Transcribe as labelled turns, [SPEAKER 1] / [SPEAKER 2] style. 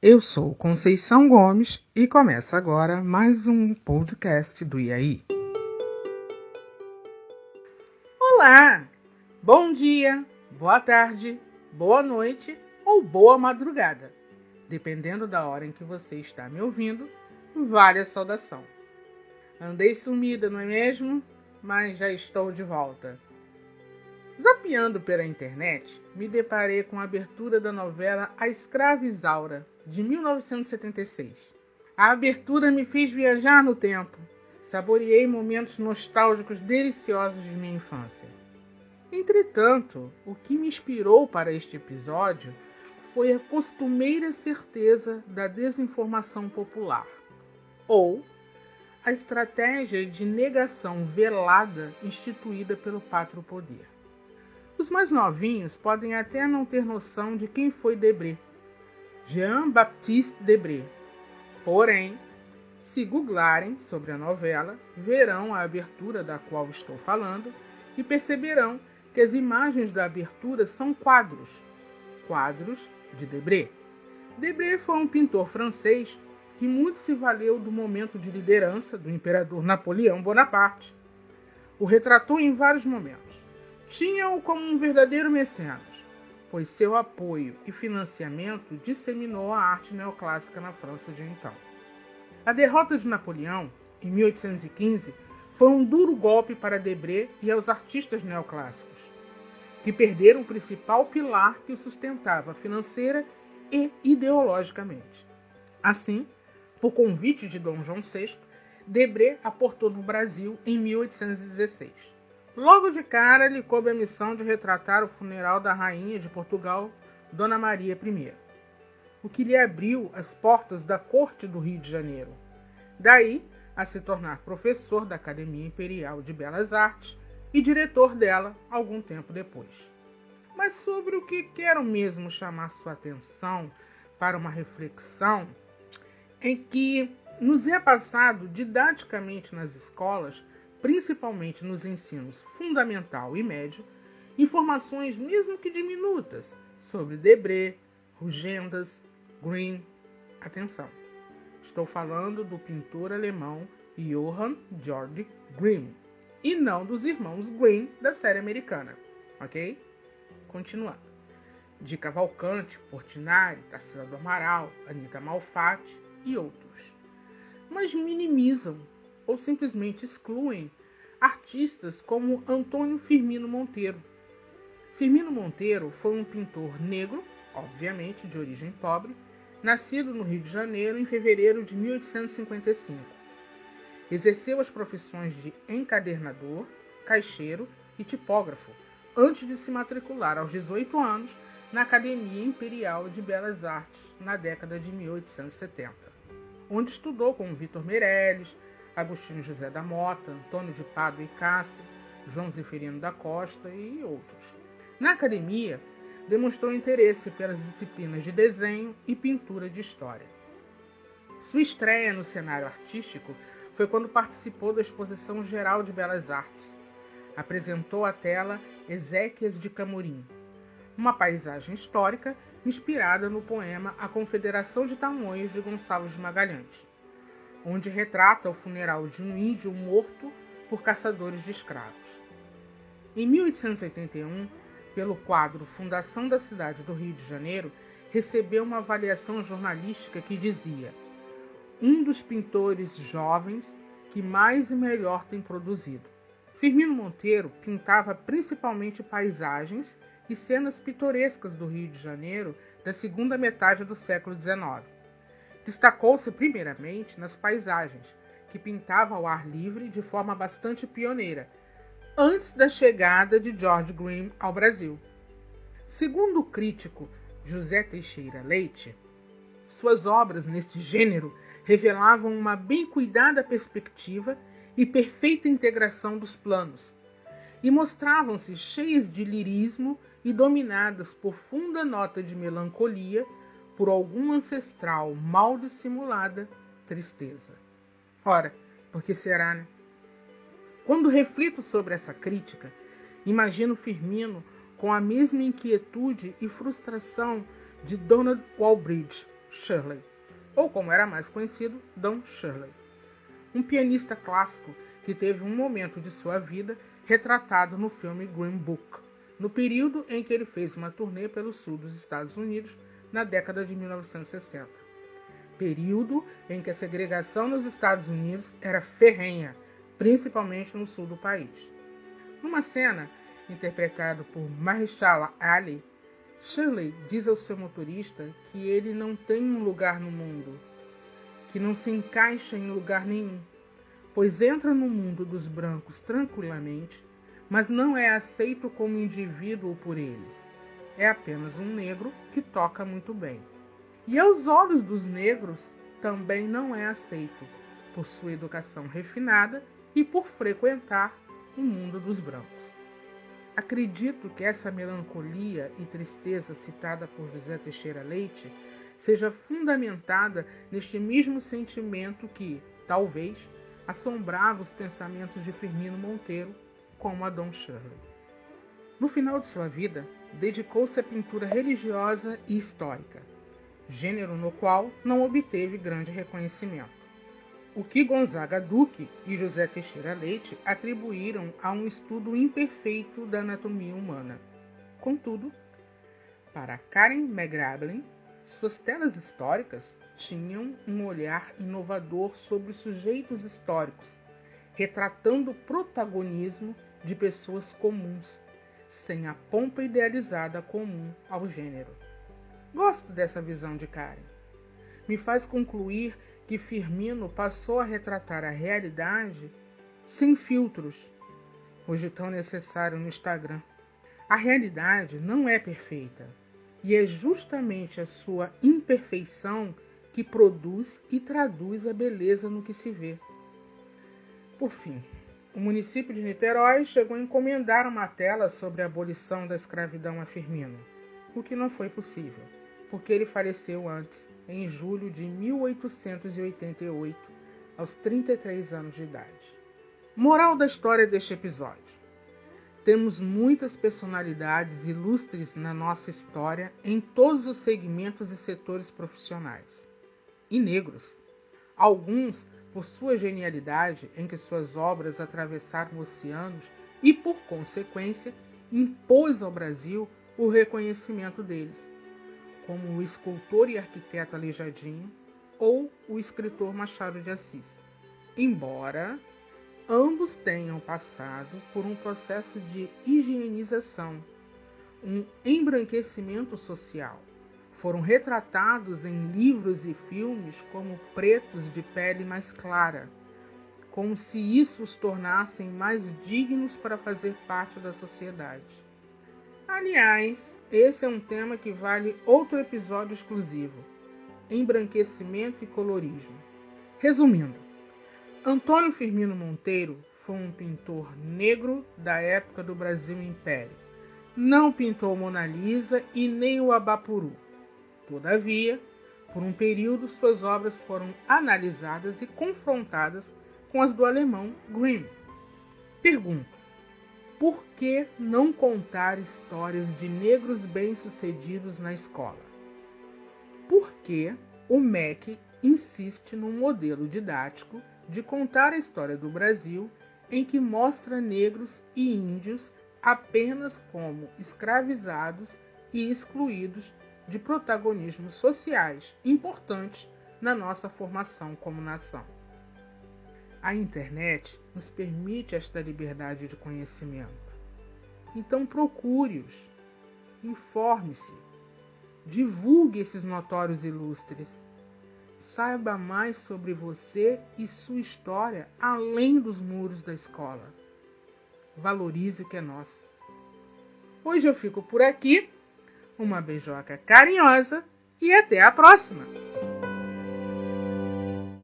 [SPEAKER 1] Eu sou Conceição Gomes e começa agora mais um podcast do IAI. Olá! Bom dia, boa tarde, boa noite ou boa madrugada. Dependendo da hora em que você está me ouvindo, vale a saudação. Andei sumida, não é mesmo? Mas já estou de volta. Zapeando pela internet, me deparei com a abertura da novela A Escrava Isaura, de 1976. A abertura me fez viajar no tempo. Saboreei momentos nostálgicos deliciosos de minha infância. Entretanto, o que me inspirou para este episódio foi a costumeira certeza da desinformação popular, ou a estratégia de negação velada instituída pelo pátrio poder. Os mais novinhos podem até não ter noção de quem foi Debré, Jean-Baptiste Debré. Porém, se googlarem sobre a novela, verão a abertura da qual estou falando e perceberão que as imagens da abertura são quadros de Debré. Debré foi um pintor francês que muito se valeu do momento de liderança do imperador Napoleão Bonaparte. O retratou em vários momentos. Tinha-o como um verdadeiro mecenas, pois seu apoio e financiamento disseminou a arte neoclássica na França de então. A derrota de Napoleão, em 1815, foi um duro golpe para Debré e aos artistas neoclássicos, que perderam o principal pilar que o sustentava financeira e ideologicamente. Assim, por convite de Dom João VI, Debré aportou no Brasil em 1816. Logo de cara, lhe coube a missão de retratar o funeral da rainha de Portugal, Dona Maria I, o que lhe abriu as portas da corte do Rio de Janeiro. Daí a se tornar professor da Academia Imperial de Belas Artes e diretor dela algum tempo depois. Mas sobre o que quero mesmo chamar sua atenção para uma reflexão é que nos é passado didaticamente nas escolas, principalmente nos ensinos fundamental e médio, informações mesmo que diminutas sobre Debré, Rugendas, Grimm. Atenção, estou falando do pintor alemão Johann Georg Grimm e não dos irmãos Grimm da série americana, ok? Continuando. De Cavalcante, Portinari, Tarsila do Amaral, Anita Malfatti e outros. Mas minimizam ou simplesmente excluem artistas como Antônio Firmino Monteiro. Firmino Monteiro foi um pintor negro, obviamente de origem pobre, nascido no Rio de Janeiro em fevereiro de 1855. Exerceu as profissões de encadernador, caixeiro e tipógrafo, antes de se matricular aos 18 anos na Academia Imperial de Belas Artes na década de 1870, onde estudou com Vitor Meirelles, Agostinho José da Mota, Antônio de Pádua e Castro, João Zeferino da Costa e outros. Na academia, demonstrou interesse pelas disciplinas de desenho e pintura de história. Sua estreia no cenário artístico foi quando participou da Exposição Geral de Belas Artes. Apresentou à tela Ezequias de Camorim, uma paisagem histórica inspirada no poema A Confederação de Tamoios de Gonçalves de Magalhães, onde retrata o funeral de um índio morto por caçadores de escravos. Em 1881, pelo quadro Fundação da Cidade do Rio de Janeiro, recebeu uma avaliação jornalística que dizia: um dos pintores jovens que mais e melhor tem produzido. Firmino Monteiro pintava principalmente paisagens e cenas pitorescas do Rio de Janeiro da segunda metade do século XIX. Destacou-se primeiramente nas paisagens, que pintava ao ar livre de forma bastante pioneira, antes da chegada de Georg Grimm ao Brasil. Segundo o crítico José Teixeira Leite, suas obras neste gênero revelavam uma bem cuidada perspectiva e perfeita integração dos planos, e mostravam-se cheias de lirismo e dominadas por funda nota de melancolia, por alguma ancestral mal dissimulada tristeza. Ora, por que será, né? Quando reflito sobre essa crítica, imagino Firmino com a mesma inquietude e frustração de Donald Wallbridge, Shirley, ou como era mais conhecido, Don Shirley. Um pianista clássico que teve um momento de sua vida retratado no filme Green Book, no período em que ele fez uma turnê pelo sul dos Estados Unidos na década de 1960. Período em que a segregação nos Estados Unidos era ferrenha, principalmente no sul do país. Numa cena interpretada por Mahershala Ali, Shirley diz ao seu motorista que ele não tem um lugar no mundo, que não se encaixa em lugar nenhum, pois entra no mundo dos brancos tranquilamente, mas não é aceito como indivíduo por eles. É apenas um negro que toca muito bem. E aos olhos dos negros também não é aceito, por sua educação refinada e por frequentar o mundo dos brancos. Acredito que essa melancolia e tristeza citada por José Teixeira Leite seja fundamentada neste mesmo sentimento que, talvez, assombrava os pensamentos de Firmino Monteiro, como a Don Shirley. No final de sua vida, dedicou-se à pintura religiosa e histórica, gênero no qual não obteve grande reconhecimento, o que Gonzaga Duque e José Teixeira Leite atribuíram a um estudo imperfeito da anatomia humana. Contudo, para Karen McGrablin, suas telas históricas tinham um olhar inovador sobre os sujeitos históricos, retratando o protagonismo de pessoas comuns, sem a pompa idealizada comum ao gênero. Gosto dessa visão de Karen. Me faz concluir que Firmino passou a retratar a realidade sem filtros, hoje tão necessário no Instagram. A realidade não é perfeita, e é justamente a sua imperfeição que produz e traduz a beleza no que se vê. Por fim, o município de Niterói chegou a encomendar uma tela sobre a abolição da escravidão a Firmino, o que não foi possível, porque ele faleceu antes, em julho de 1888, aos 33 anos de idade. Moral da história deste episódio. Temos muitas personalidades ilustres na nossa história em todos os segmentos e setores profissionais. E negros. Alguns por sua genialidade em que suas obras atravessaram oceanos e, por consequência, impôs ao Brasil o reconhecimento deles, como o escultor e arquiteto Aleijadinho ou o escritor Machado de Assis. Embora ambos tenham passado por um processo de higienização, um embranquecimento social. Foram retratados em livros e filmes como pretos de pele mais clara, como se isso os tornassem mais dignos para fazer parte da sociedade. Aliás, esse é um tema que vale outro episódio exclusivo: embranquecimento e colorismo. Resumindo, Antônio Firmino Monteiro foi um pintor negro da época do Brasil Império. Não pintou Mona Lisa e nem o Abapuru. Todavia, por um período, suas obras foram analisadas e confrontadas com as do alemão Grimm. Pergunto: por que não contar histórias de negros bem-sucedidos na escola? Por que o MEC insiste num modelo didático de contar a história do Brasil em que mostra negros e índios apenas como escravizados e excluídos de protagonismos sociais importantes na nossa formação como nação? A internet nos permite esta liberdade de conhecimento. Então procure-os, informe-se, divulgue esses notórios ilustres. Saiba mais sobre você e sua história além dos muros da escola. Valorize o que é nosso. Hoje eu fico por aqui. Uma beijoca carinhosa e até a próxima!